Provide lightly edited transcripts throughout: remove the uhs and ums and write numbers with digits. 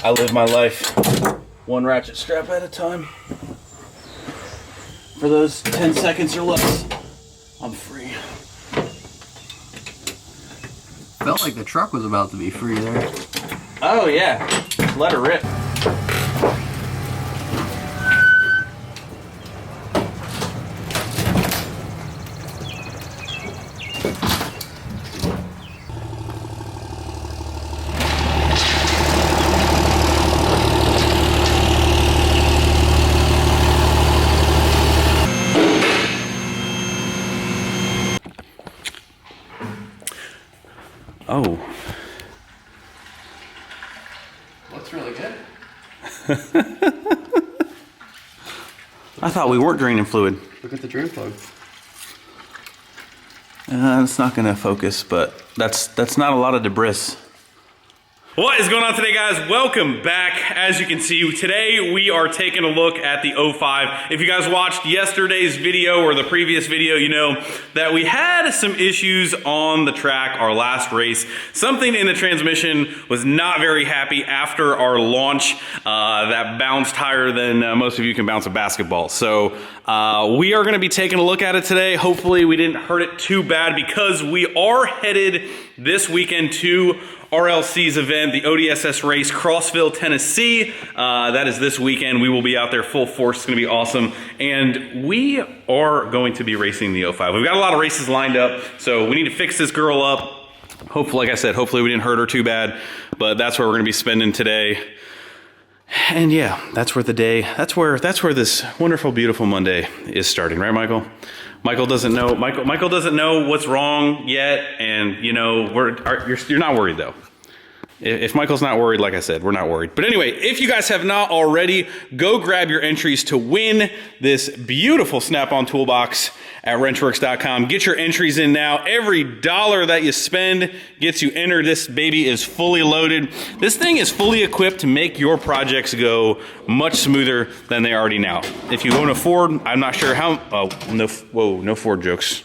I live my life one ratchet strap at a time. For those 10 seconds or less, I'm free. Felt like the truck was about to be free there. Oh yeah, let her rip. Oh. Looks really good. I thought we weren't draining fluid. Look at the drain plug. It's not gonna focus, but that's not a lot of debris. What is going on today, guys? Welcome back. As you can see, today we are taking a look at the 05. If you guys watched yesterday's video or the previous video, you know that we had some issues on the track, our last race. Something in the transmission was not very happy after our launch that bounced higher than most of you can bounce a basketball. So we are gonna be taking a look at it today. Hopefully we didn't hurt it too bad because we are headed this weekend to RLC's event, the ODSS race, Crossville, Tennessee. That is this weekend. We will be out there full force. It's gonna be awesome. And we are going to be racing the 05. We've got a lot of races lined up, so we need to fix this girl up. Hopefully, like I said, hopefully we didn't hurt her too bad, but that's where we're gonna be spending today. And yeah, that's where the day, that's where this wonderful, beautiful Monday is starting, right, Michael? Michael doesn't know. Michael doesn't know what's wrong yet, and you know you're not worried though. If Michael's not worried, like I said, we're not worried. But anyway, if you guys have not already, go grab your entries to win this beautiful Snap-on toolbox at wrenchworks.com. Get your entries in now. Every dollar that you spend gets you entered. This baby is fully loaded. This thing is fully equipped to make your projects go much smoother than they already now. If you own a Ford, I'm not sure how. Oh no! Whoa! No Ford jokes.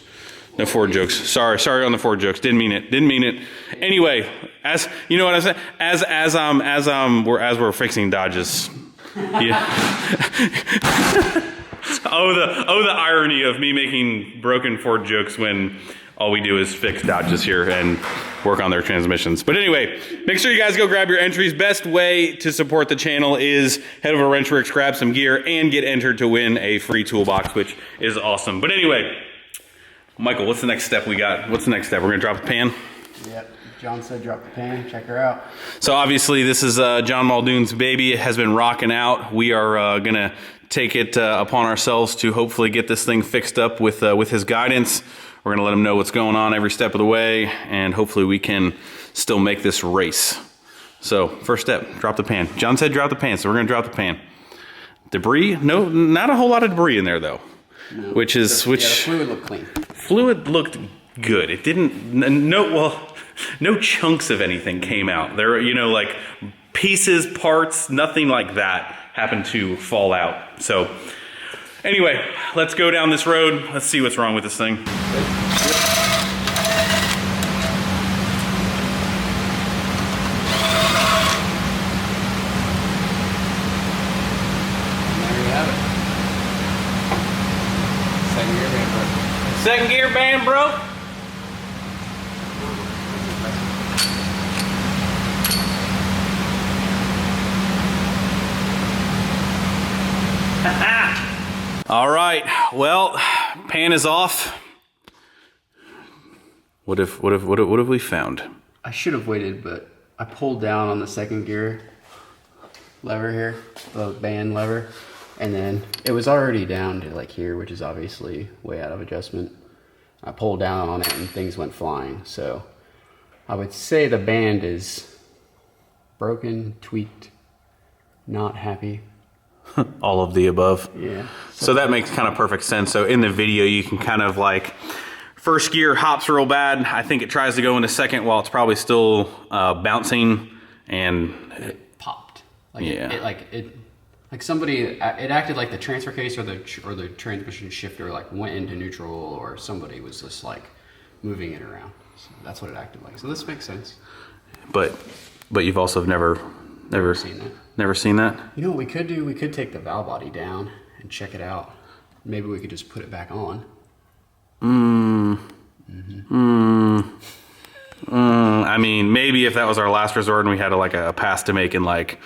No Ford jokes. Sorry on the Ford jokes. Didn't mean it. Anyway, as you know what I'm saying. As we're fixing Dodges. Yeah. Oh, the irony of me making broken Ford jokes when all we do is fix Dodges here and work on their transmissions. But anyway, make sure you guys go grab your entries. Best way to support the channel is head over to Wrenchworks, grab some gear, and get entered to win a free toolbox, which is awesome. But anyway, Michael, what's the next step we got? What's the next step? We're gonna drop the pan? Yep, John said drop the pan, check her out. So obviously this is John Muldoon's baby. It has been rocking out. We are gonna take it upon ourselves to hopefully get this thing fixed up with his guidance. We're gonna let him know what's going on every step of the way, and hopefully we can still make this race. So first step, drop the pan. John said drop the pan, so we're gonna drop the pan. Debris? No, not a whole lot of debris in there though. No, the fluid looked clean. Fluid looked good. It didn't, no chunks of anything came out. There, you know, like pieces, parts, nothing like that happened to fall out. So anyway, let's go down this road. Let's see what's wrong with this thing. Second gear band broke. All right, well, pan is off. What have we found? I should have waited, but I pulled down on the second gear lever here, the band lever, and then it was already down to like here, which is obviously way out of adjustment. I pulled down on it and things went flying. So I would say the band is broken, tweaked, not happy. All of the above. Yeah. So that makes kind of perfect sense. So in the video, you can kind of like, first gear hops real bad. I think it tries to go into second while it's probably still bouncing, and it popped. Like yeah. Like somebody, it acted like the transfer case or the transmission shifter like went into neutral, or somebody was just like moving it around. So that's what it acted like. So this makes sense. But you've also never Never seen that. Never seen that? You know what we could do? We could take the valve body down and check it out. Maybe we could just put it back on. I mean, maybe if that was our last resort and we had a pass to make in 40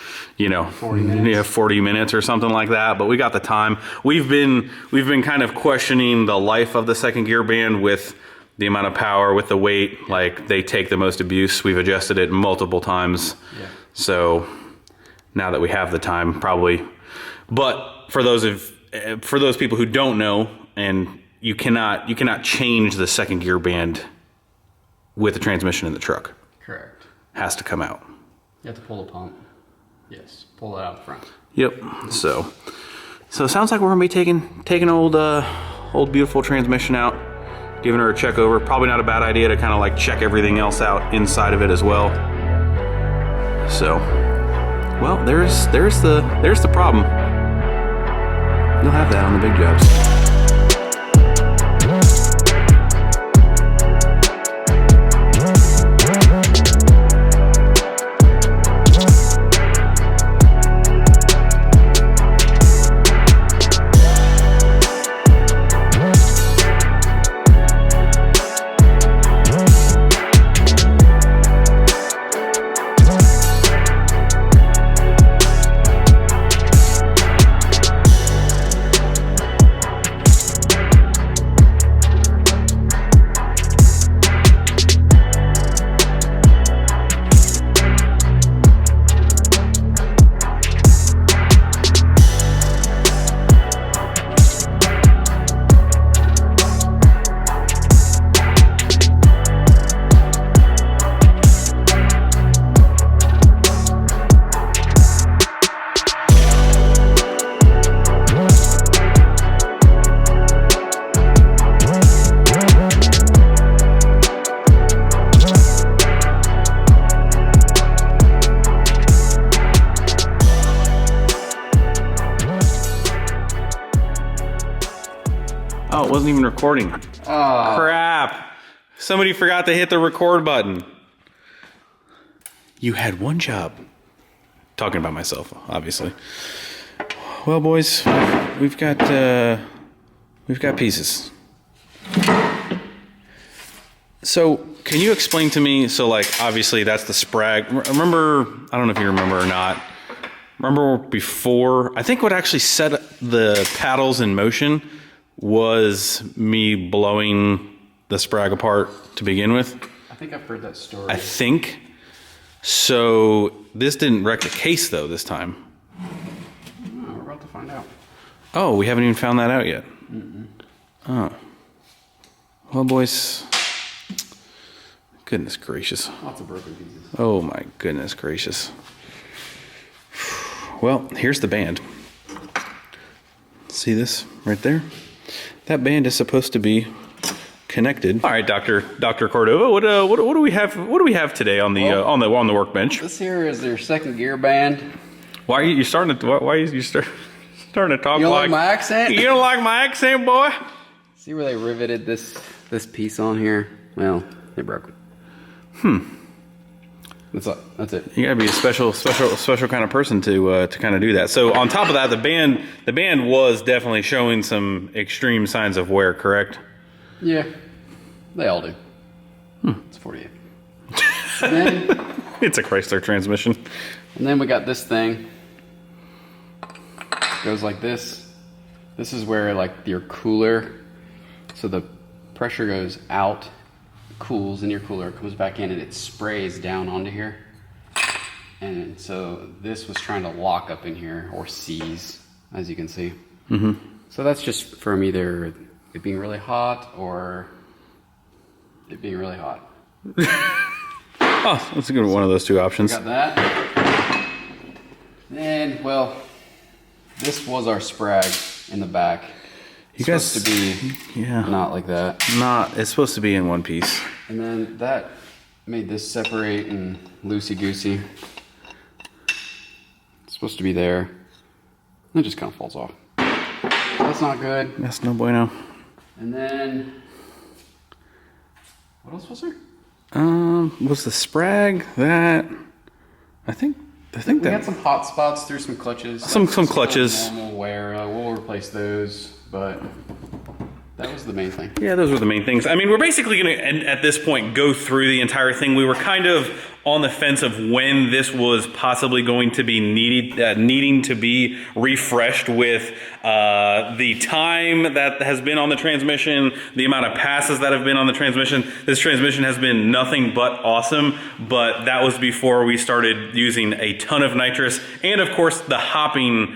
minutes. Yeah, 40 minutes or something like that. But we got the time. We've been kind of questioning the life of the second gear band with the amount of power, with the weight. Like, they take the most abuse. We've adjusted it multiple times. Yeah. So now that we have the time, probably. But for those people who don't know, and you cannot change the second gear band with the transmission in the truck. Correct. Has to come out. You have to pull the pump. Yes, pull it out front. Yep. So it sounds like we're gonna be taking old beautiful transmission out, giving her a check over. Probably not a bad idea to kind of check everything else out inside of it as well. So, well, there's the problem. You'll have that on the big jobs. Oh, it wasn't even recording. Oh. Crap. Somebody forgot to hit the record button. You had one job. Talking about myself, obviously. Well, boys, we've got pieces. So, can you explain to me, obviously that's the sprag. Remember, I don't know if you remember or not. Remember before, I think what actually set the paddles in motion was me blowing the sprag apart to begin with. I think I've heard that story. I think. So this didn't wreck the case though this time. Oh, we're about to find out. Oh, we haven't even found that out yet. Oh. Well, boys. Goodness gracious. Lots of broken pieces. Oh my goodness gracious. Well, here's the band. See this right there? That band is supposed to be connected. All right, Dr. Cordova, what do we have? What do we have today on the on the workbench? This here is their second gear band. Why are you starting to? Why are you starting to talk? You don't like my accent? You don't like my accent, boy? See where they riveted this piece on here? Well, they broke it. That's it. You gotta be a special kind of person to kind of do that. So on top of that, the band was definitely showing some extreme signs of wear. Correct? Yeah, they all do. It's 48. Then, it's a Chrysler transmission. And then we got this thing. Goes like this. This is where your cooler, so the pressure goes out, cools in your cooler, comes back in, and it sprays down onto here. And so this was trying to lock up in here, or seize, as you can see. So that's just from either it being really hot or it being really hot. Oh, that's a good one of those two options. Got that. And well, this was our sprag in the back. You guys, supposed to be not like that. It's supposed to be in one piece. And then that made this separate and loosey-goosey. It's supposed to be there. And it just kind of falls off. That's not good. That's no bueno. And then, what else was there? Was the sprag that, I think I think we had some hot spots through some clutches. Some clutches. Normal wear. We'll replace those, but that was the main thing. Yeah, those were the main things. I mean, we're basically going to, at this point, go through the entire thing. We were kind of on the fence of when this was possibly going to be needing to be refreshed with the time that has been on the transmission, the amount of passes that have been on the transmission. This transmission has been nothing but awesome, but that was before we started using a ton of nitrous. And of course, the hopping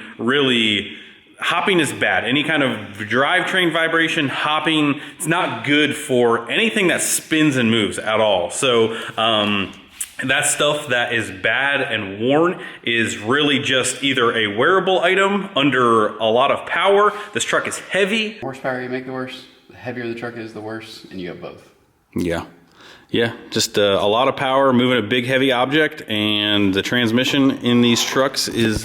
hopping is bad. Any kind of drivetrain vibration, hopping, it's not good for anything that spins and moves at all. So that stuff that is bad and worn is really just either a wearable item under a lot of power. This truck is heavy. The horsepower you make, the worse. The heavier the truck is, the worse, and you have both. Yeah. Yeah, just a lot of power moving a big heavy object, and the transmission in these trucks is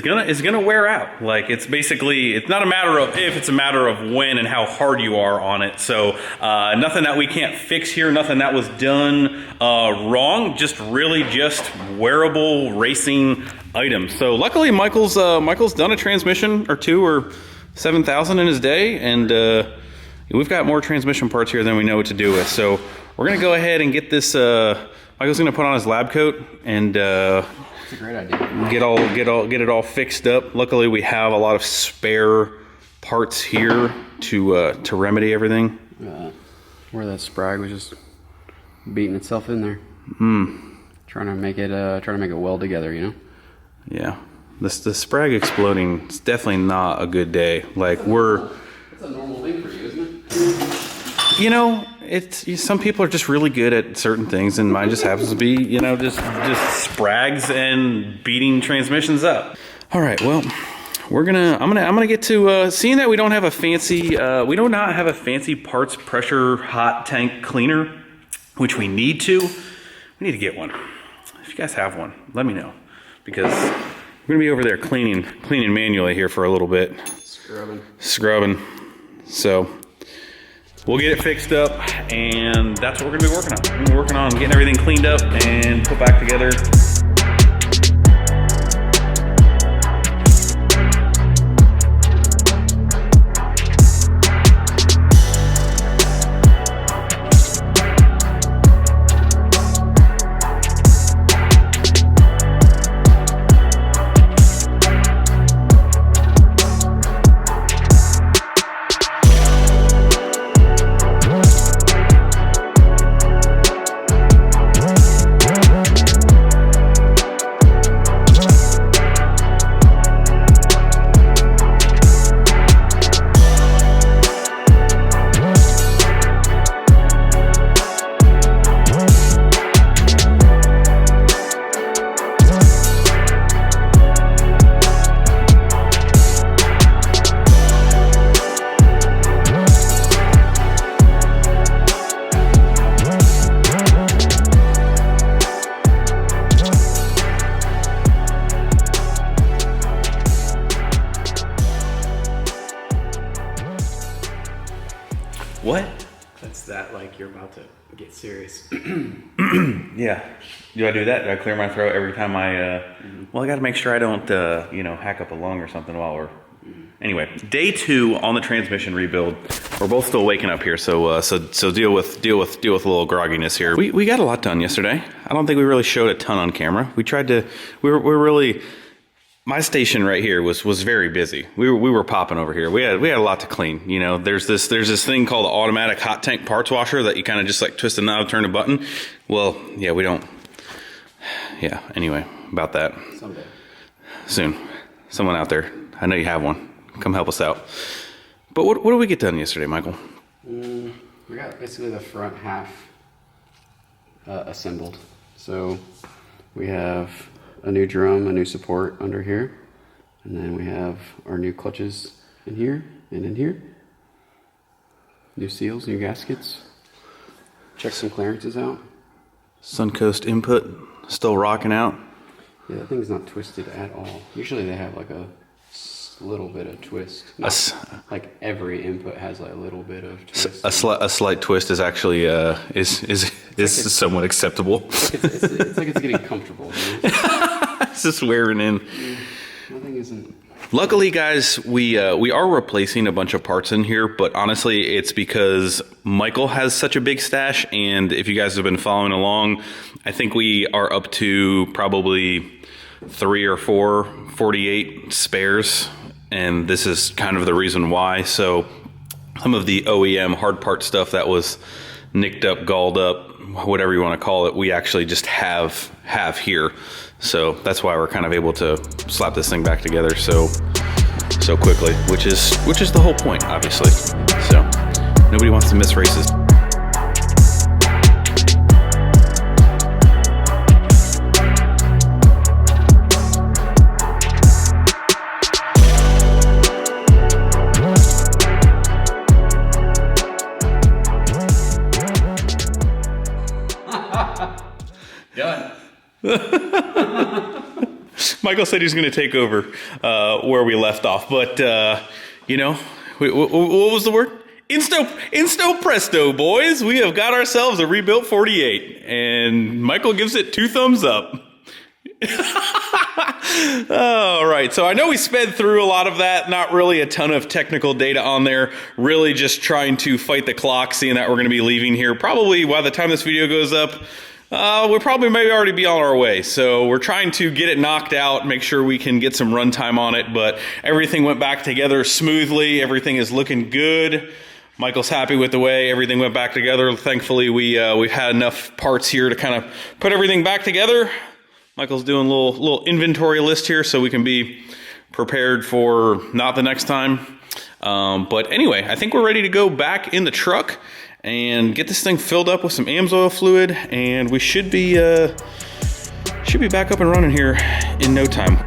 gonna wear out. Like, it's basically, it's not a matter of if, it's a matter of when and how hard you are on it. So nothing that we can't fix here, nothing that was done wrong, just really just wearable racing items. So luckily Michael's done a transmission or two or 7,000 in his day, and we've got more transmission parts here than we know what to do with. So we're gonna go ahead and get this, Michael's gonna put on his lab coat and It's a great idea. Get it all fixed up. Luckily, we have a lot of spare parts here to remedy everything. Where that sprag was just beating itself in there. Trying to make it weld together, you know. Yeah, the sprag exploding is definitely not a good day. Like It's a normal thing for you, isn't it? You know, some people are just really good at certain things, and mine just happens to be, you know, just sprags and beating transmissions up. All right, well, I'm gonna get to seeing that we don't have a fancy we do not have a fancy parts pressure hot tank cleaner, which we need to. We need to get one. If you guys have one, let me know, because we're gonna be over there cleaning manually here for a little bit. Scrubbing. So we'll get it fixed up, and that's what we're gonna be working on. We're gonna be working on getting everything cleaned up and put back together. What? That's that, like, you're about to get serious. Yeah. Do I do that? Do I clear my throat every time well, I got to make sure I don't, hack up a lung or something while we're... Anyway, day 2 on the transmission rebuild. We're both still waking up here, so deal with a little grogginess here. We got a lot done yesterday. I don't think we really showed a ton on camera. We were really... My station right here was very busy. We were popping over here. We had a lot to clean. You know, there's this thing called the automatic hot tank parts washer that you kind of just like twist a knob, turn a button. Well, yeah, we don't. Yeah. Anyway, about that. Someday. Soon. Someone out there. I know you have one. Come help us out. But what did we get done yesterday, Michael? We got basically the front half assembled. So we have a new drum, a new support under here, and then we have our new clutches in here and in here. New seals, new gaskets. Check some clearances out. Suncoast input still rocking out. Yeah, that thing's not twisted at all. Usually they have like a a little bit of twist. Not, like every input has like a little bit of twist. A slight twist is actually is somewhat acceptable. It's like it's getting comfortable. It's just wearing in. Nothing isn't. Luckily, guys, we are replacing a bunch of parts in here, but honestly, it's because Michael has such a big stash, and if you guys have been following along, I think we are up to probably 3 or 4 48 spares, and this is kind of the reason why. So some of the OEM hard part stuff that was nicked up, galled up, whatever you want to call it, we actually just have here. So that's why we're kind of able to slap this thing back together so quickly, which is the whole point, obviously. So nobody wants to miss races. Done. Michael said he's going to take over where we left off, but you know, what was the word? Insto presto, boys. We have got ourselves a rebuilt 48, and Michael gives it 2 thumbs up. All right, so I know we sped through a lot of that, not really a ton of technical data on there, really just trying to fight the clock, seeing that we're going to be leaving here probably by the time this video goes up. We'll probably maybe already be on our way. So we're trying to get it knocked out, make sure we can get some runtime on it, but everything went back together smoothly. Everything is looking good. Michael's happy with the way everything went back together. Thankfully, we've had enough parts here to kind of put everything back together. Michael's doing a little inventory list here so we can be prepared for not the next time. But anyway, I think we're ready to go back in the truck and get this thing filled up with some AMSOIL fluid, and we should be back up and running here in no time.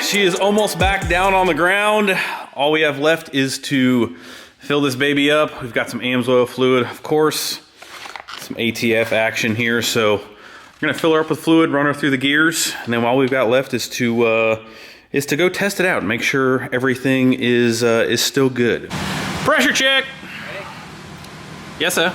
She is almost back down on the ground. All we have left is to fill this baby up. We've got some AMSOIL fluid, of course, some ATF action here. So we're gonna fill her up with fluid, run her through the gears, and then all we've got left is to go test it out and make sure everything is still good. Pressure check. Ready? Yes, sir.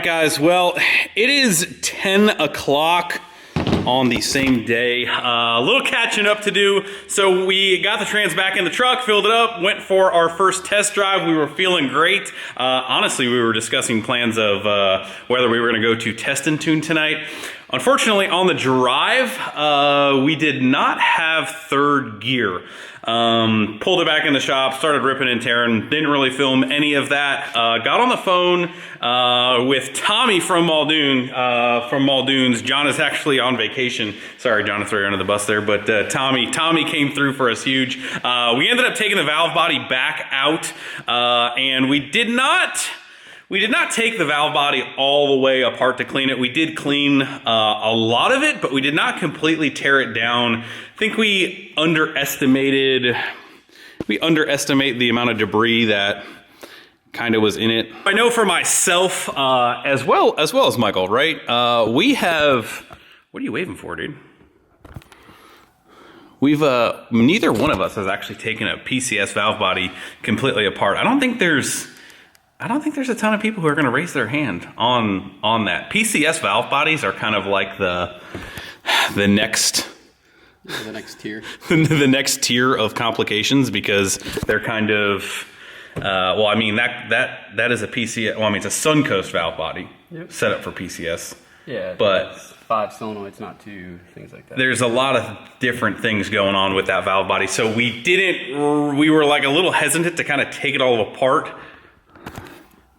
Guys, well, it is 10 o'clock on the same day. A little catching up to do. So we got the trans back in the truck, filled it up, went for our first test drive. We were feeling great. Honestly, we were discussing plans of whether we were going to go to Test and Tune tonight. Unfortunately, on the drive, we did not have third gear. Pulled it back in the shop, started ripping and tearing, didn't really film any of that. Got on the phone with Tommy from Muldoon's. John is actually on vacation. Sorry, John, to throw you under the bus there, but Tommy came through for us huge. We ended up taking the valve body back out, and we did not take the valve body all the way apart to clean it. We did clean a lot of it, but we did not completely tear it down. I think we underestimate the amount of debris that kind of was in it. I know for myself, as well as Michael, right? We have, what are you waving for, dude? We've, neither one of us has actually taken a PCS valve body completely apart. I don't think there's a ton of people who are going to raise their hand on that. PCS valve bodies are kind of like the next tier. The next tier of complications, because they're kind of well, I mean that is a PCS. Well, I mean it's a Suncoast valve body set up for PCS. Yeah, but it's 5 solenoids, not 2, things like that. There's a lot of different things going on with that valve body, so we were like a little hesitant to kind of take it all apart.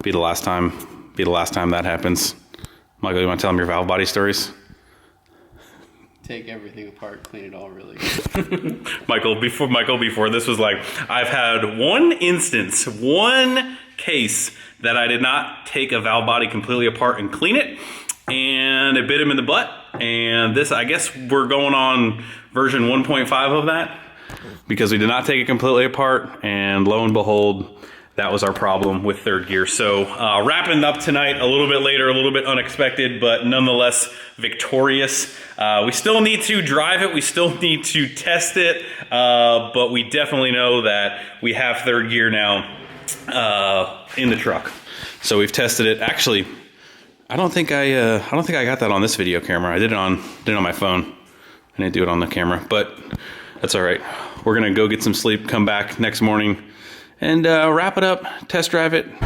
Be the last time that happens. Michael, you want to tell them your valve body stories? Take everything apart, clean it all really good. Michael, before this was like, I've had one case that I did not take a valve body completely apart and clean it, and it bit him in the butt. And this, I guess we're going on version 1.5 of that, because we did not take it completely apart, and lo and behold, that was our problem with third gear. So wrapping up tonight a little bit later, a little bit unexpected, but nonetheless victorious. We still need to drive it. We still need to test it. But we definitely know that we have third gear now in the truck. So we've tested it. Actually, I don't think I got that on this video camera. I did it on my phone. I didn't do it on the camera, but that's all right. We're gonna go get some sleep, come back next morning, and wrap it up, test drive it. Ready?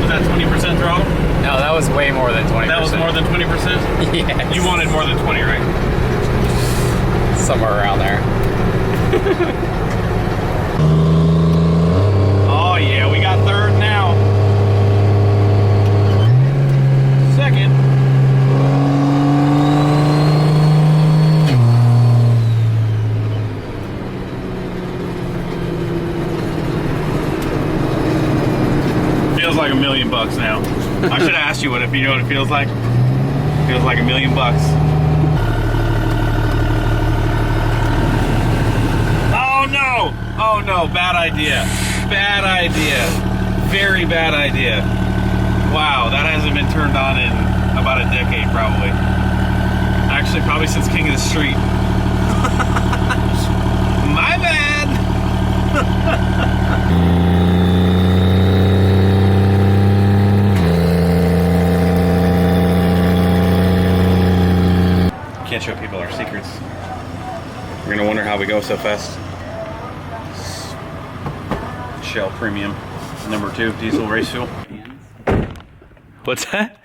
Was that 20% throttle? No, that was way more than 20%. That was more than 20%? Yeah. You wanted more than 20, right? Somewhere around there. Oh yeah, we got third now. Second. Feels like $1 million now. I should have asked you if you know what it feels like. It feels like $1 million. Oh no, bad idea. Bad idea. Very bad idea. Wow, that hasn't been turned on in about a decade probably. Actually, probably since King of the Street. My bad. Can't show people our secrets. We're gonna wonder how we go so fast. Shell Premium #2 diesel race fuel. What's that?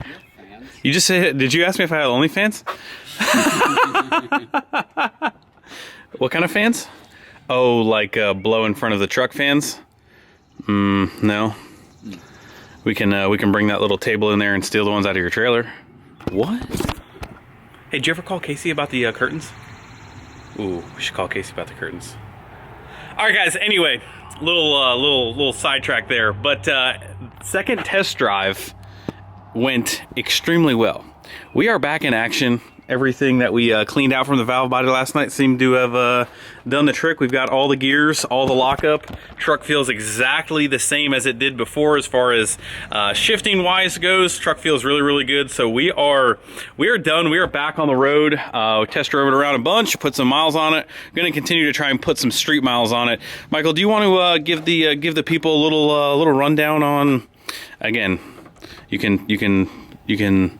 You just said, did you ask me if I had OnlyFans? What kind of fans? Oh, like blow in front of the truck fans? No. We can bring that little table in there and steal the ones out of your trailer. What? Hey, did you ever call Casey about the curtains? Ooh, we should call Casey about the curtains. All right, guys. Anyway, little sidetrack there, but second test drive went extremely well. We are back in action. Everything that we cleaned out from the valve body last night seemed to have done the trick. We've got all the gears, all the lockup. Truck feels exactly the same as it did before as far as shifting wise goes. Truck feels really, really good. So we are done. We are back on the road. Test drove it around a bunch, put some miles on it. Going to continue to try and put some street miles on it. Michael, do you want to give the people a little rundown on? Again, you can you can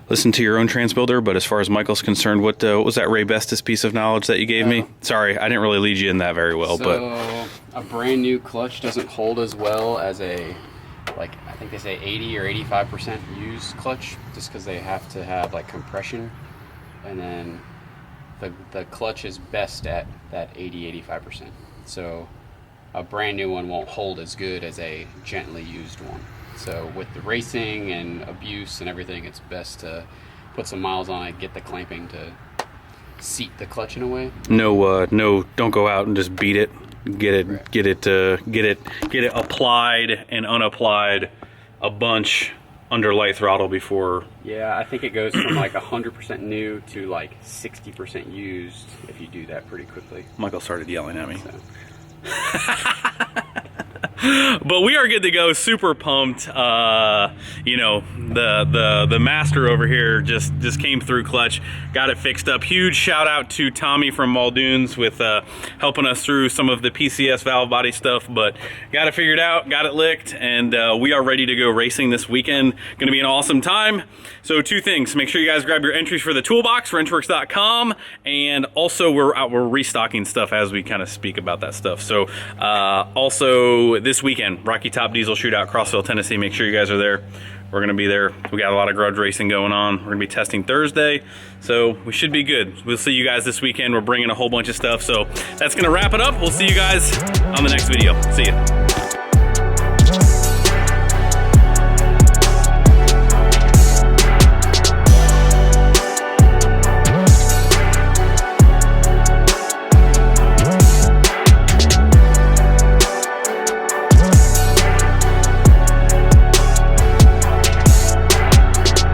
listen to your own transbuilder, but as far as Michael's concerned, what was that Ray Bestis piece of knowledge that you gave me? Sorry, I didn't really lead you in that very well. So, but a brand new clutch doesn't hold as well as a, like, I think they say 80 or 85% used clutch, just because they have to have like compression, and then the clutch is best at that 80-85%. So a brand new one won't hold as good as a gently used one. So with the racing and abuse and everything, it's best to put some miles on it, get the clamping to seat the clutch in a way. No, don't go out and just beat it. Get it, Right. get it applied and unapplied a bunch under light throttle before. Yeah, I think it goes from like 100% new to like 60% used if you do that pretty quickly. Michael started yelling at me. So. But we are good to go. Super pumped. You know, the master over here just came through clutch, got it fixed up. Huge shout out to Tommy from Muldoon's with helping us through some of the PCS valve body stuff. But got it figured out, got it licked, and we are ready to go racing this weekend. Going to be an awesome time. So two things: make sure you guys grab your entries for the toolbox, wrenchworks.com, and also we're restocking stuff as we kind of speak about that stuff. So also this weekend, Rocky Top Diesel Shootout, Crossville, Tennessee. Make sure you guys are there. We're gonna be there. We got a lot of grudge racing going on. We're gonna be testing Thursday, so we should be good. We'll see you guys this weekend. We're bringing a whole bunch of stuff. So that's gonna wrap it up. We'll see you guys on the next video. See ya.